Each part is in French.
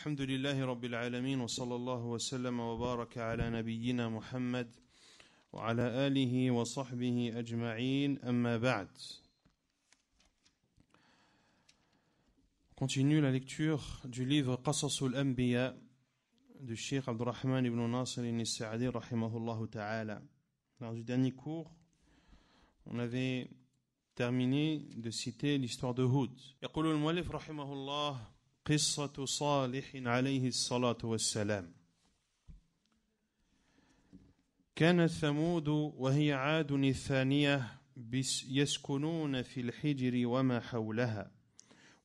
الحمد لله رب العالمين وصلى الله وسلم وبارك على نبينا محمد وعلى آله وصحبه أجمعين أما بعد. On continue la lecture du livre Qasasul Anbiya du Cheikh Abdurrahman ibn Nasir al-Sa'di rahimahullah ta'ala. Lors du dernier cours, on avait terminé de citer l'histoire de Hud. يقول المؤلف رحمه الله قصة صالح عليه الصلاة والسلام. كانت ثمود وهي عاد الثانية يسكنون في الحجر وما حولها،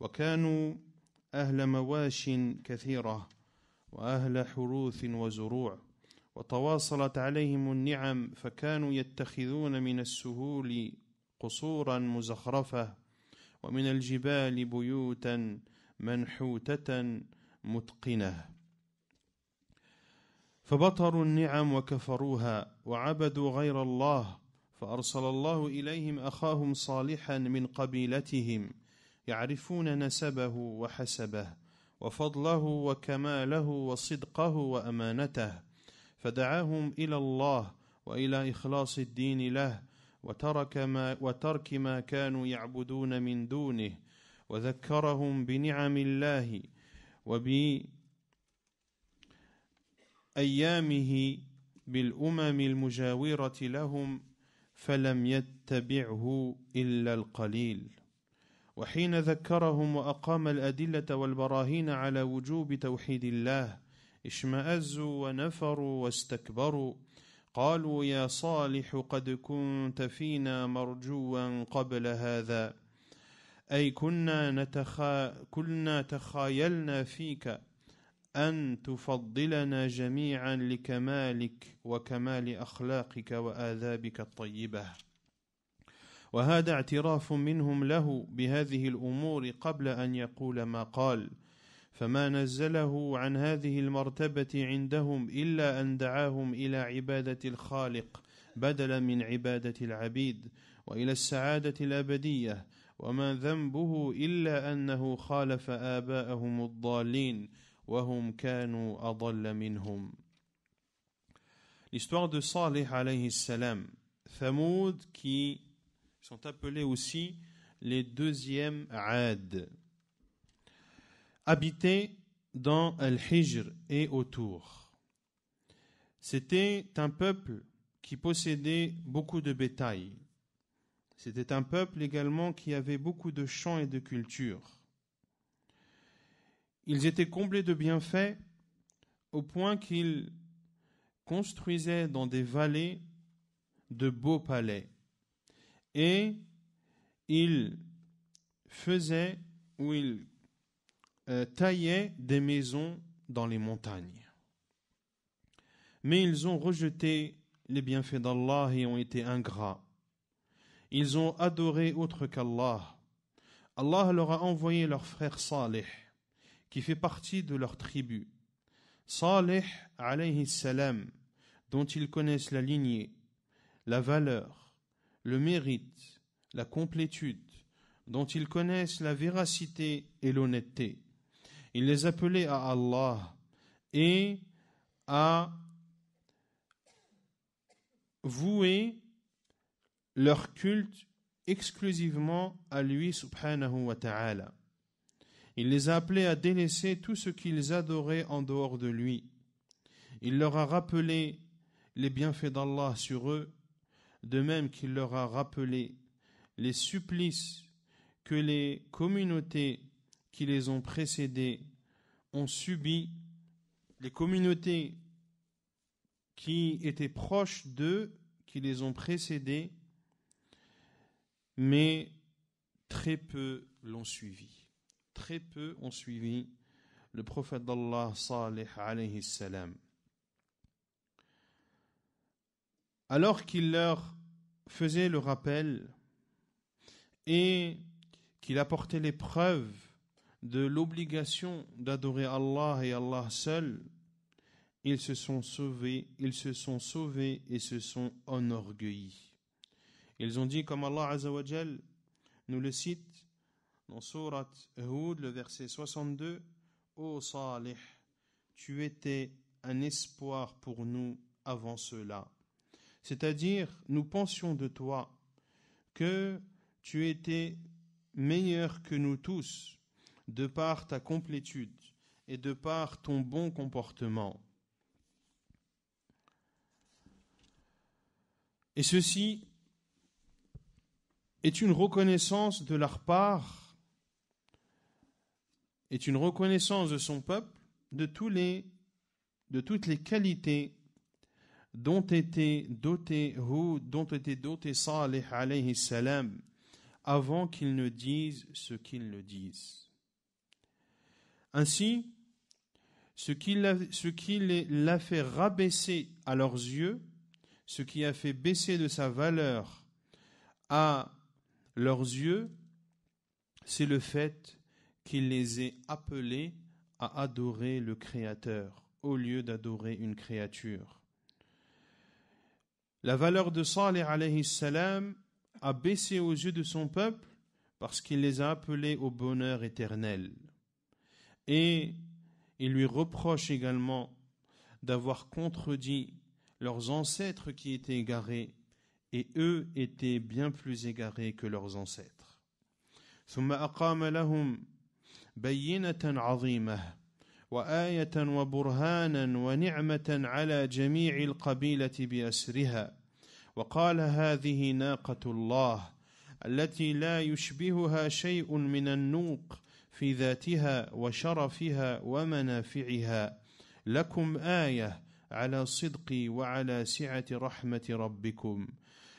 وكانوا أهل مواش كثيرة وأهل حروث وزروع، وتواصلت عليهم النعم، فكانوا يتخذون من السهول قصورا مزخرفة، ومن الجبال بيوتا منحوتة متقنة، فبطروا النعم وكفروها وعبدوا غير الله، فأرسل الله إليهم أخاهم صالحا من قبيلتهم يعرفون نسبه وحسبه وفضله وكماله وصدقه وأمانته، فدعاهم إلى الله وإلى إخلاص الدين له وترك ما كانوا يعبدون من دونه، وذكرهم بنعم الله وبأيامه بالأمم المجاورة لهم، فلم يتبعه إلا القليل. وحين ذكرهم وأقام الأدلة والبراهين على وجوب توحيد الله اشمأزوا ونفروا واستكبروا، قالوا يا صالح قد كنت فينا مرجوا قبل هذا، أي كنا تخايلنا فيك أن تفضلنا جميعا لكمالك وكمال أخلاقك وآدابك الطيبة. وهذا اعتراف منهم له بهذه الأمور قبل أن يقول ما قال، فما نزله عن هذه المرتبة عندهم إلا أن دعاهم إلى عبادة الخالق بدلا من عبادة العبيد، وإلى السعادة الأبدية، وما ذنبه إلا أنه خالف آباءهم الضالين وهم كانوا أضل منهم. L'histoire de Salih alayhi salam, Thamoud qui sont appelés aussi les deuxièmes Ad, habitaient dans Al-Hijr et autour. C'était un peuple qui possédait beaucoup de bétail. C'était un peuple également qui avait beaucoup de champs et de cultures. Ils étaient comblés de bienfaits au point qu'ils construisaient dans des vallées de beaux palais. Et ils faisaient ou ils taillaient des maisons dans les montagnes. Mais ils ont rejeté les bienfaits d'Allah et ont été ingrats. Ils ont adoré autre qu'Allah. Allah leur a envoyé leur frère Salih, qui fait partie de leur tribu. Salih alayhi salam, dont ils connaissent la lignée, la valeur, le mérite, la complétude, dont ils connaissent la véracité et l'honnêteté. Il les appelait à Allah et à vouer leur culte exclusivement à lui subhanahu wa ta'ala. Il les a appelés à délaisser tout ce qu'ils adoraient en dehors de lui. Il leur a rappelé les bienfaits d'Allah sur eux, de même qu'il leur a rappelé les supplices que les communautés qui les ont précédés ont subis, les communautés qui étaient proches d'eux, qui les ont précédés, mais très peu l'ont suivi. Très peu ont suivi le prophète d'Allah Salih alayhi salam. Alors qu'il leur faisait le rappel et qu'il apportait les preuves de l'obligation d'adorer Allah et Allah seul, ils se sont sauvés et se sont enorgueillis. Ils ont dit, comme Allah Azza wa Jal nous le cite dans Surat Hud, le verset 62, ô Salih, tu étais un espoir pour nous avant cela. C'est-à-dire, nous pensions de toi que tu étais meilleur que nous tous, de par ta complétude et de par ton bon comportement. Et ceci est une reconnaissance de leur part, est une reconnaissance de son peuple, de toutes les qualités dont était doté Hud, dont était doté Salih alayhi salam, avant qu'ils ne disent ce qu'ils ne disent. Ainsi, ce qui l'a fait rabaisser à leurs yeux, ce qui a fait baisser de sa valeur à leurs yeux, c'est le fait qu'il les ait appelés à adorer le Créateur au lieu d'adorer une créature. La valeur de Salih alayhi salam a baissé aux yeux de son peuple parce qu'il les a appelés au bonheur éternel. Et il lui reproche également d'avoir contredit leurs ancêtres qui étaient égarés, et eux étaient bien plus égarés que leurs ancêtres. ثم أقام لهم بينة عظيمة وآية وبرهانا ونعمة على جميع القبيلة بأسرها وقال هذه ناقة الله التي لا يشبهها شيء من النوق في ذاتها وشرفها ومنافعها لكم آية على صدقي وعلى سعة رحمة ربكم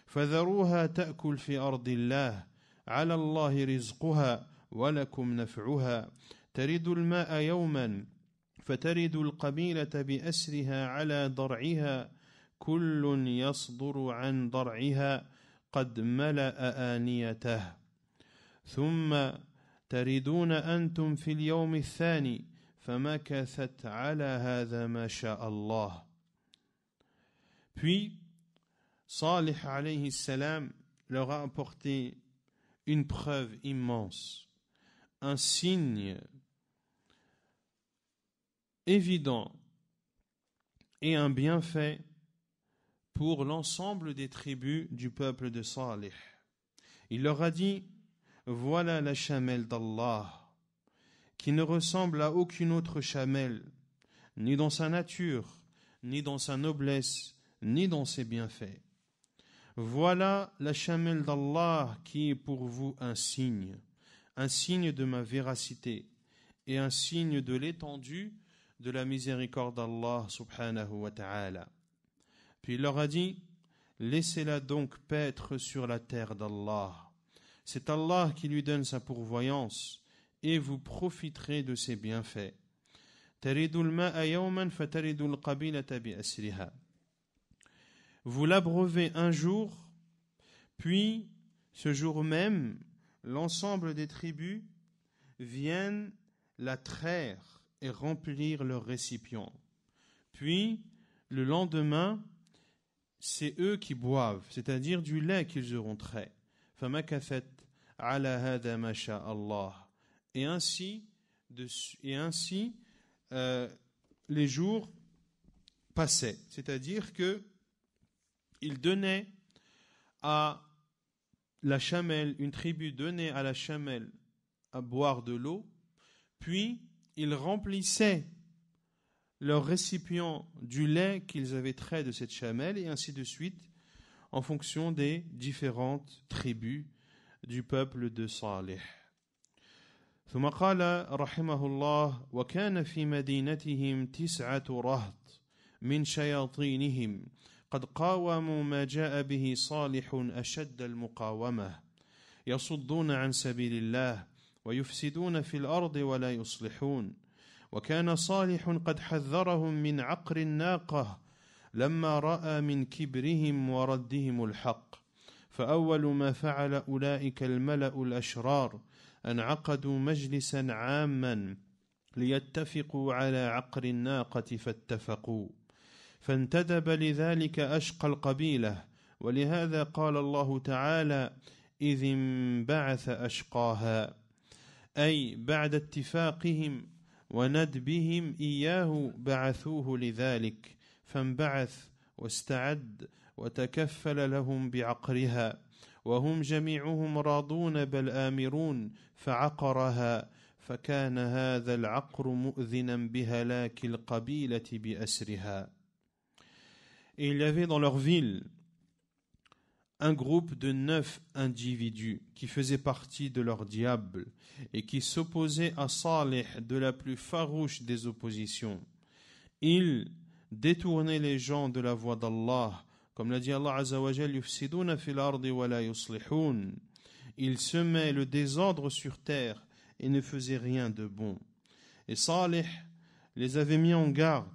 فذروها تأكل في أرض الله على الله رزقها ولكم نفعها ترد الماء يوما فترد القبيلة بأسرها على ضرعها كل يصدر عن ضرعها قد ملأ آنيته ثم تردون أنتم في اليوم الثاني فمكثت على هذا ما شاء الله. Puis Salih alayhi salam leur a apporté une preuve immense, un signe évident et un bienfait pour l'ensemble des tribus du peuple de Salih. Il leur a dit: voilà la chamelle d'Allah, qui ne ressemble à aucune autre chamelle, ni dans sa nature, ni dans sa noblesse, ni dans ses bienfaits. Voilà la chamelle d'Allah qui est pour vous un signe de ma véracité et un signe de l'étendue de la miséricorde d'Allah subhanahu wa ta'ala. Puis il leur a dit: laissez-la donc paître sur la terre d'Allah. C'est Allah qui lui donne sa pourvoyance et vous profiterez de ses bienfaits. Vous l'abreuvez un jour, puis ce jour même, l'ensemble des tribus viennent la traire et remplir leurs récipients. Puis, le lendemain, c'est eux qui boivent, c'est-à-dire du lait qu'ils auront trait. فَمَكَثَتْ عَلَى هَذَا مَا شَاءَ اللَّهُ. Et ainsi, les jours passaient. C'est-à-dire que ils donnaient à la chamelle, une tribu donnait à la chamelle à boire de l'eau, puis ils remplissaient leur récipient du lait qu'ils avaient trait de cette chamelle, et ainsi de suite, en fonction des différentes tribus du peuple de Salih. ثم قال رحمه الله: وكان في مدينتهم 9 رهط من شياطينهم قد قاوموا ما جاء به صالح أشد المقاومة يصدون عن سبيل الله ويفسدون في الأرض ولا يصلحون وكان صالح قد حذرهم من عقر الناقة لما رأى من كبرهم وردهم الحق فأول ما فعل أولئك الملأ الأشرار أن عقدوا مجلسا عاما ليتفقوا على عقر الناقة فاتفقوا فانتدب لذلك أشقى القبيلة ولهذا قال الله تعالى: إذ انبعث أشقاها، أي بعد اتفاقهم وندبهم إياه بعثوه لذلك فانبعث واستعد وتكفل لهم بعقرها وهم جميعهم راضون بل آمرون فعقرها فكان هذا العقر مؤذنا بهلاك القبيلة بأسرها. Et il y avait dans leur ville un groupe de 9 individus qui faisaient partie de leur diable et qui s'opposaient à Salih de la plus farouche des oppositions. Ils détournaient les gens de la voie d'Allah, comme l'a dit Allah Azza wa Jal, yufsiduna fil ardi wa la yuslihun. Ils semaient le désordre sur terre et ne faisaient rien de bon. Et Salih les avait mis en garde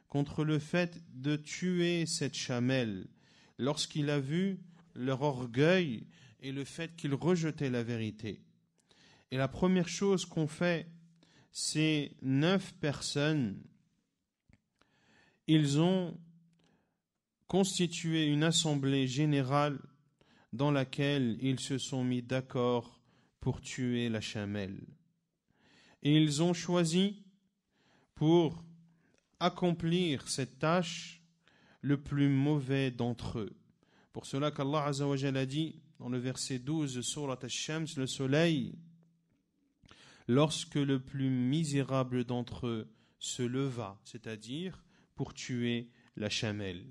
contre le fait de tuer cette chamelle lorsqu'il a vu leur orgueil et le fait qu'ils rejetaient la vérité. Et la première chose qu'ont fait ces 9 personnes, ils ont constitué une assemblée générale dans laquelle ils se sont mis d'accord pour tuer la chamelle. Et ils ont choisi pour accomplir cette tâche le plus mauvais d'entre eux. Pour cela qu'Allah Azza wa Jalla a dit dans le verset 12 de Surat Ash-Shams, le soleil, lorsque le plus misérable d'entre eux se leva, c'est-à-dire pour tuer la chamelle.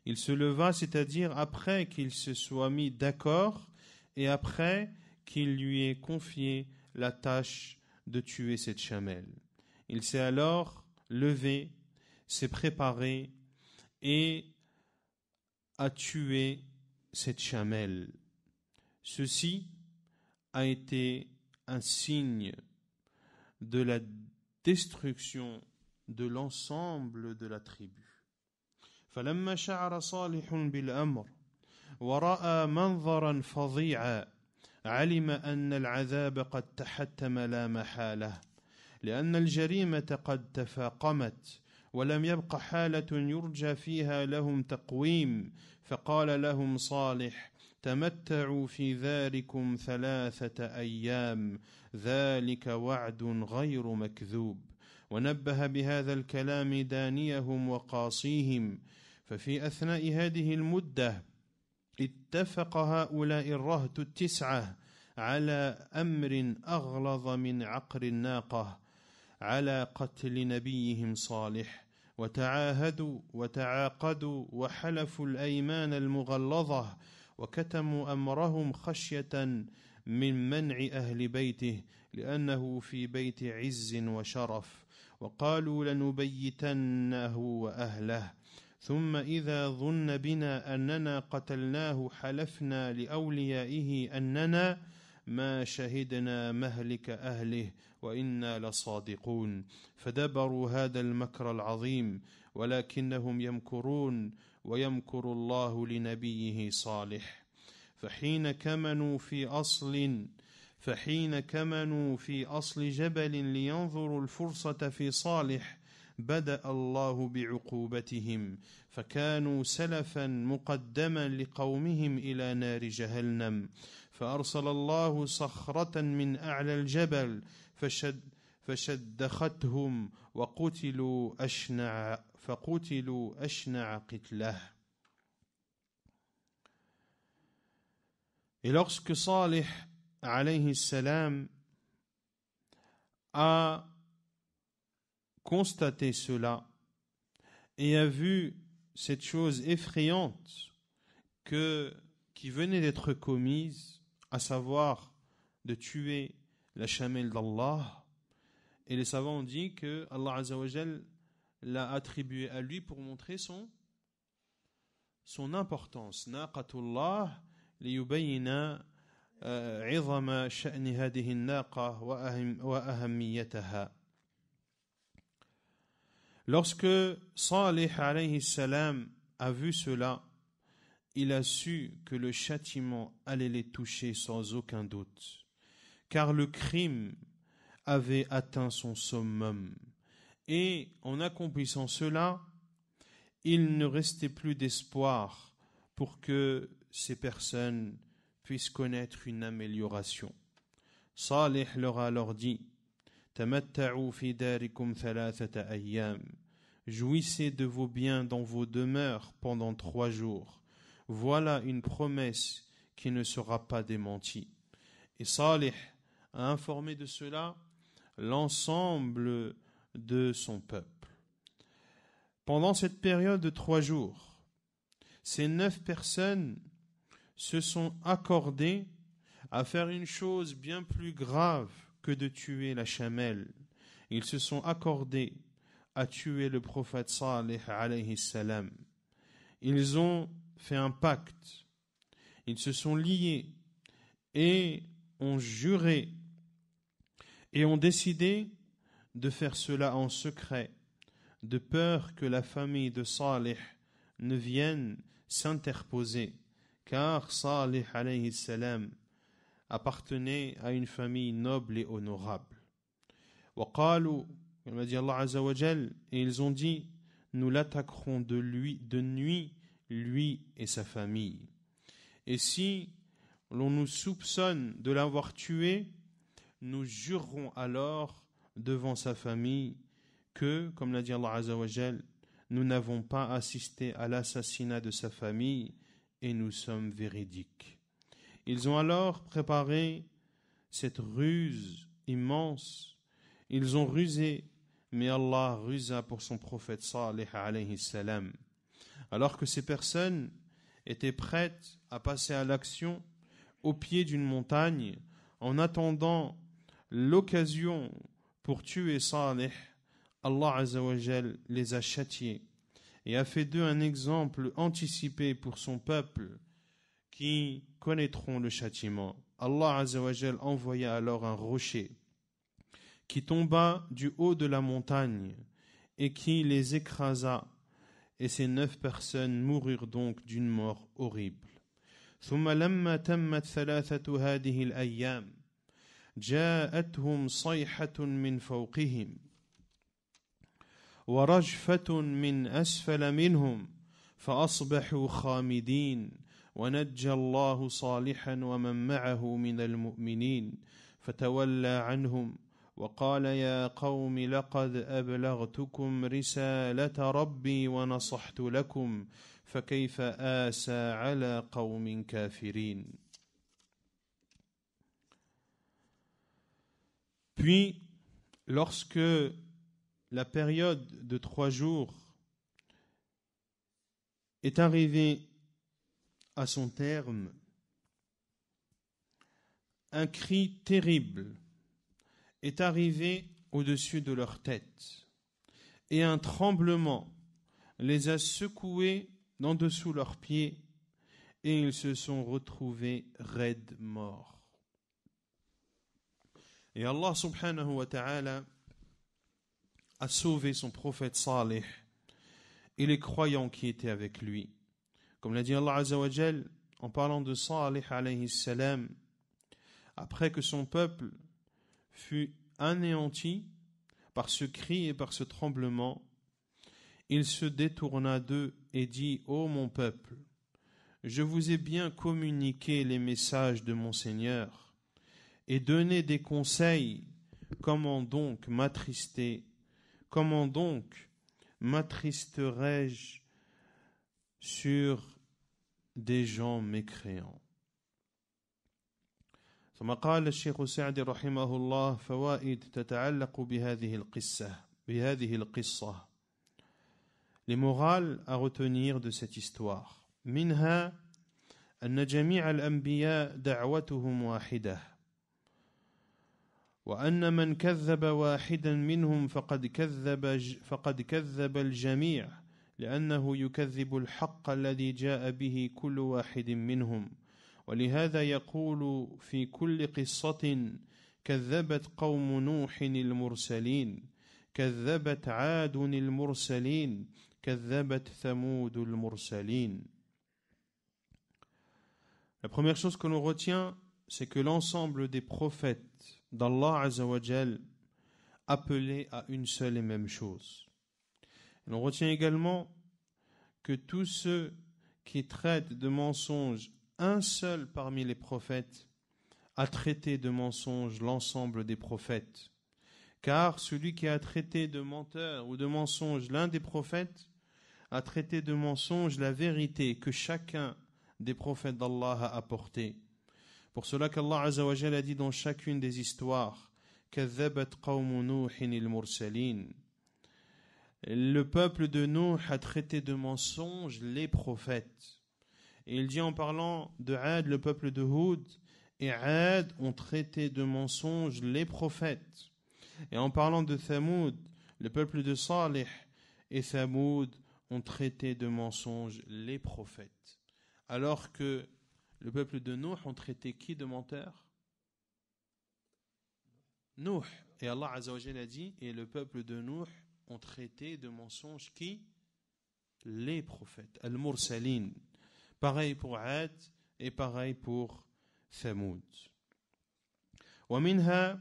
Il se leva, c'est-à-dire après qu'il se soit mis d'accord et après qu'il lui ait confié la tâche de tuer cette chamelle. Il s'est alors levé, s'est préparé et a tué cette chamelle. Ceci a été un signe de la destruction de l'ensemble de la tribu. فلما شعر صالح بالأمر ورأى منظرا فظيعا علم أن العذاب قد تحتم لا محالة لأن الجريمة قد تفاقمت ولم يبق حالة يرجى فيها لهم تقويم فقال لهم صالح تمتعوا في ذلكم 3 أيام ذلك وعد غير مكذوب ونبه بهذا الكلام دانيهم وقاصيهم ففي أثناء هذه المدة اتفق هؤلاء الرهط 9 على أمر أغلظ من عقر الناقة على قتل نبيهم صالح وتعاهدوا وتعاقدوا وحلفوا الأيمان المغلظة وكتموا أمرهم خشية من منع أهل بيته لأنه في بيت عز وشرف وقالوا لنبيتنه وأهله ثم إذا ظن بنا أننا قتلناه حلفنا لأوليائه أننا ما شهدنا مهلك أهله وإنا لصادقون فدبروا هذا المكر العظيم ولكنهم يمكرون ويمكر الله لنبيه صالح فحين كمنوا في أصل جبل لينظروا الفرصة في صالح بدأ الله بعقوبتهم فكانوا سلفا مقدما لقومهم إلى نار جهنم فأرسل الله صخرة من أعلى الجبل فشدختهم فقتلوا أشنع قتله. Et lorsque Salih alayhi salam a constaté cela et a vu cette chose effrayante qui venait d'être commise, à savoir de tuer la chamelle d'Allah, et les savants ont dit que Allah Azza wa Jal l'a attribué à lui pour montrer son importance. Naqatullah liyubayyina عظم شأن هذه الناقة وأهميتها. Lorsque Salih alayhi salam a vu cela, il a su que le châtiment allait les toucher sans aucun doute, car le crime avait atteint son summum. Et en accomplissant cela, il ne restait plus d'espoir pour que ces personnes puissent connaître une amélioration. Salih leur a alors dit: تمتعوا في داركم 3 أيام. Jouissez de vos biens dans vos demeures pendant 3 jours. Voilà une promesse qui ne sera pas démentie. Et Salih a informé de cela l'ensemble de son peuple. Pendant cette période de 3 jours, ces 9 personnes se sont accordées à faire une chose bien plus grave que de tuer la chamelle. Ils se sont accordés à tuer le prophète Salih alayhi salam. Ils ont fait un pacte. Ils se sont liés et ont juré et ont décidé de faire cela en secret, de peur que la famille de Salih ne vienne s'interposer, car Salih alayhi salam appartenait à une famille noble et honorable. وقالوا, comme a dit Allah Azza wa Jal, et ils ont dit, nous l'attaquerons de nuit, lui et sa famille. Et si l'on nous soupçonne de l'avoir tué, nous jurerons alors devant sa famille que, comme l'a dit Allah Azza wa Jal, nous n'avons pas assisté à l'assassinat de sa famille et nous sommes véridiques. Ils ont alors préparé cette ruse immense. Ils ont rusé, mais Allah rusa pour son prophète Salih alayhi salam. Alors que ces personnes étaient prêtes à passer à l'action au pied d'une montagne, en attendant l'occasion pour tuer Salih, Allah Azza wa Jal les a châtiés et a fait d'eux un exemple anticipé pour son peuple qui connaîtront le châtiment. Allah Azza wa Jal envoya alors un rocher qui tomba du haut de la montagne et qui les écrasa, et ces 9 personnes moururent donc d'une mort horrible. ثم لما تمت 3 هذه الأيام جاءتهم صيحة من فوقهم ورجفة من أسفل منهم فأصبحوا خامدين ونجى الله صالحا ومن معه من المؤمنين فتولى عنهم وقال يا قوم لقد أبلغتكم رسالة ربي ونصحت لكم فكيف آسى على قوم كافرين. Puis, lorsque la période de 3 jours est arrivée à son terme, un cri terrible est arrivé au-dessus de leur tête, et un tremblement les a secoués d'en dessous leurs pieds, et ils se sont retrouvés raides morts. Et Allah subhanahu wa ta'ala a sauvé son prophète Salih et les croyants qui étaient avec lui. Comme l'a dit Allah Azza wa Jal en parlant de Salih alayhi salam, après que son peuple fut anéanti par ce cri et par ce tremblement, il se détourna d'eux et dit: Ô mon peuple, je vous ai bien communiqué les messages de mon Seigneur et donné des conseils. Comment donc m'attristerais-je sur des gens mécréants? ثم قال الشيخ السعدي رحمه الله فوائد تتعلق بهذه القصة. Les morales à retenir de cette histoire. منها أن جميع الأنبياء دعوتهم واحدة وأن من كذب واحدا منهم فقد كذب الجميع لأنه يكذب الحق الذي جاء به كل واحد منهم. ولهذا يقول في كل قصة كذبت قوم نوح المرسلين كذبت عاد المرسلين كذبت ثمود المرسلين. La première chose que l'on retient, c'est que l'ensemble des prophètes d'Allah Azza wa Jal appelaient à une seule et même chose. Et l'on retient également que tous ceux qui traitent de mensonges un seul parmi les prophètes a traité de mensonge l'ensemble des prophètes, car celui qui a traité de menteur ou de mensonge l'un des prophètes a traité de mensonge la vérité que chacun des prophètes d'Allah a apportée. Pour cela qu'Allah Azza wa Jalla a dit dans chacune des histoires كَذَّبَتْ قَوْمُ نُوحٍ الْمُرْسَلِينَ. Le peuple de Nuh a traité de mensonges les prophètes. Et il dit en parlant de Ad, le peuple de Hud, et Ad ont traité de mensonges les prophètes. Et en parlant de Thamoud, le peuple de Salih et Thamoud ont traité de mensonges les prophètes. Alors que le peuple de Nuh ont traité qui de menteur? Nuh. Et Allah Azza wa Jalla a dit, et le peuple de Nuh ont traité de mensonges qui? Les prophètes, al-Mursalin. Pareil pour Ad et pareil pour Thamoud. ومنها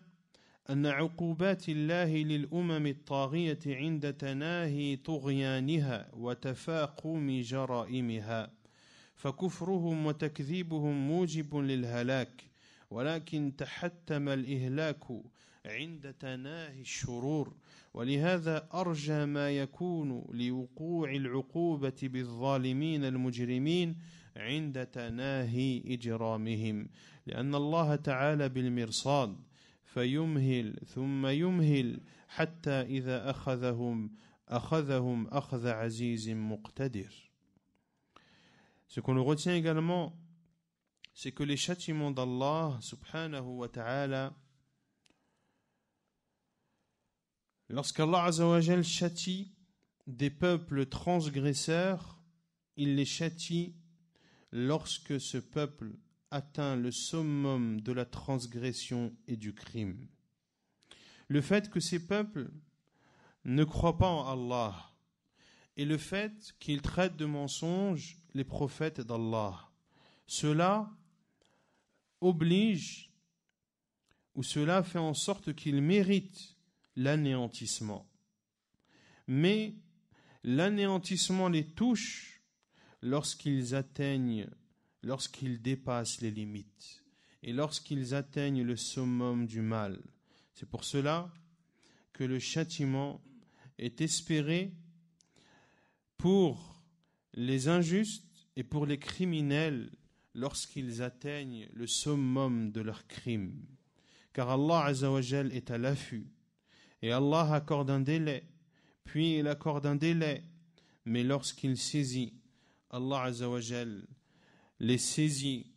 أن عقوبات الله للأمم الطاغية عند تناهي طغيانها وتفاقم جرائمها فكفرهم وتكذيبهم موجب للهلاك ولكن تحتم الإهلاك عند تناهي الشرور ولهذا أرجى ما يكون لوقوع العقوبة بالظالمين المجرمين عند تناهي إجرامهم لأن الله تعالى بالمرصاد فيمهل ثم يمهل حتى إذا أخذهم أخذ عزيز مقتدر. Ce qu'on retient également, c'est que les châtiments d'Allah subhanahu wa ta'ala, lorsqu'Allah Azza wa Jal châtie des peuples transgresseurs, il les châtie lorsque ce peuple atteint le summum de la transgression et du crime. Le fait que ces peuples ne croient pas en Allah et le fait qu'ils traitent de mensonges les prophètes d'Allah, cela oblige ou cela fait en sorte qu'ils méritent l'anéantissement. Mais l'anéantissement les touche lorsqu'ils dépassent les limites et lorsqu'ils atteignent le summum du mal. C'est pour cela que le châtiment est espéré pour les injustes et pour les criminels lorsqu'ils atteignent le summum de leur crime. Car Allah Azza wa Jal est à l'affût et Allah accorde un délai, puis il accorde un délai, mais lorsqu'il saisit, Allah Azza wa Jal les saisit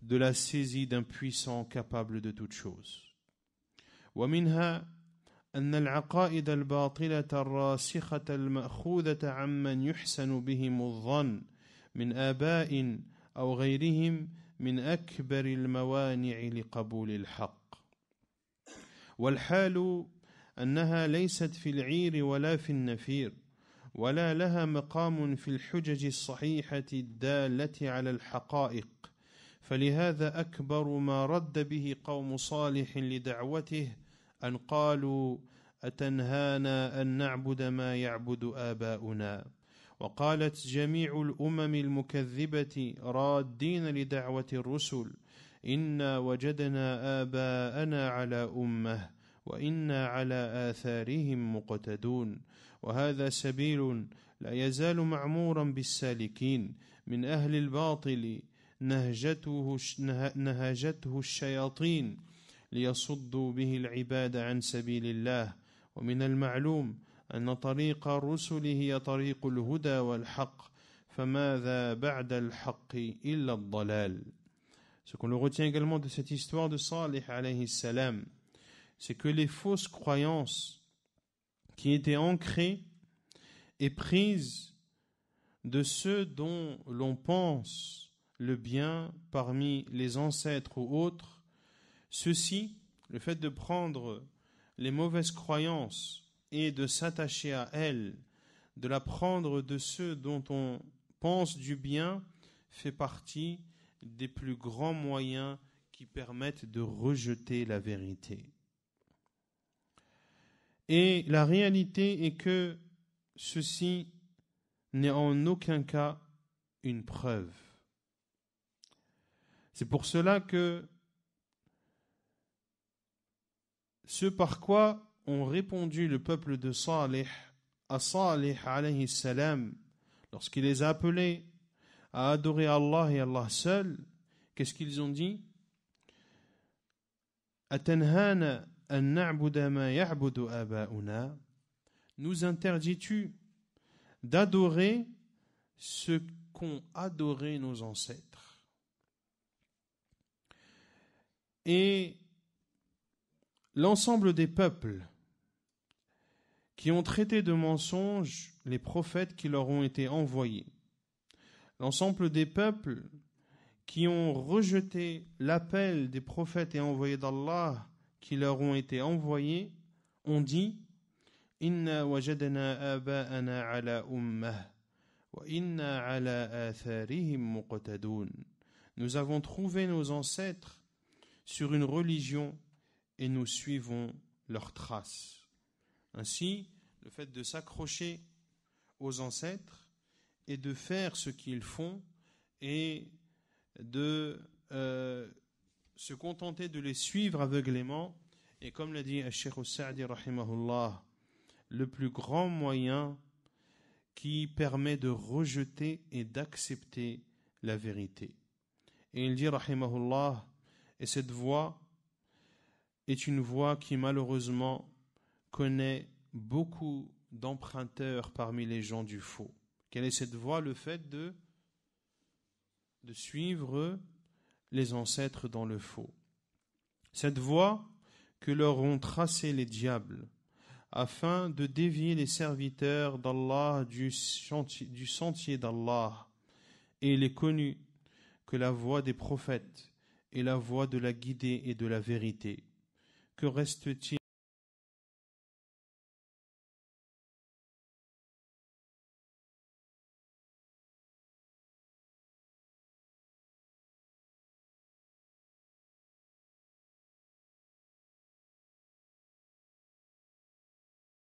de la saisie d'un puissant capable de toutes choses. ومنها أن العقائد الباطلة الراسخة المأخوذة عمن يحسن بهم الظن من آباء أو غيرهم من أكبر الموانع لقبول الحق. والحال أنها ليست في العير ولا في النفير ولا لها مقام في الحجج الصحيحة الدالة على الحقائق فلهذا أكبر ما رد به قوم صالح لدعوته أن قالوا أتنهانا أن نعبد ما يعبد آباؤنا وقالت جميع الأمم المكذبة رادين لدعوة الرسل إنا وجدنا آباءنا على أمة وإنا على آثارهم مقتدون وهذا سبيل لا يزال معمورا بالسالكين من أهل الباطل نهجته الشياطين ليصدوا به العباد عن سبيل الله ومن المعلوم أن طريق الرسل هي طريق الهدى والحق فماذا بعد الحق إلا الضلال. Ce qu'on le retient également de cette histoire de Salih alayhi salam, c'est que les fausses croyances qui étaient ancrées et prises de ceux dont l'on pense le bien parmi les ancêtres ou autres, ceci, le fait de prendre les mauvaises croyances et de s'attacher à elles, de la prendre de ceux dont on pense du bien, fait partie des plus grands moyens qui permettent de rejeter la vérité. Et la réalité est que ceci n'est en aucun cas une preuve. C'est pour cela que ce par quoi ont répondu le peuple de Salih à Salih alayhi salam lorsqu'il les a appelés à adorer Allah et Allah seul, qu'est-ce qu'ils ont dit? Atanhana an na'buda ma ya'budu aba'una, nous interdis-tu d'adorer ce qu'ont adoré nos ancêtres? Et l'ensemble des peuples qui ont traité de mensonges les prophètes qui leur ont été envoyés, l'ensemble des peuples qui ont rejeté l'appel des prophètes et envoyés d'Allah qui leur ont été envoyés, ont dit « Inna wajadna aba'ana ala ummah wa inna ala atharihim muqtadun » Nous avons trouvé nos ancêtres sur une religion et nous suivons leurs traces. Ainsi, le fait de s'accrocher aux ancêtres et de faire ce qu'ils font et de se contenter de les suivre aveuglément, et comme l'a dit Cheikh Sa'di rahimahullah, le plus grand moyen qui permet de rejeter et d'accepter la vérité. Et il dit rahimahullah, et cette voie est une voie qui malheureusement connaît beaucoup d'emprunteurs parmi les gens du faux. Quelle est cette voie? Le fait de suivre les ancêtres dans le faux. Cette voie que leur ont tracée les diables afin de dévier les serviteurs d'Allah du sentier d'Allah. Et il est connu que la voie des prophètes est la voie de la guidée et de la vérité. Que reste-t-il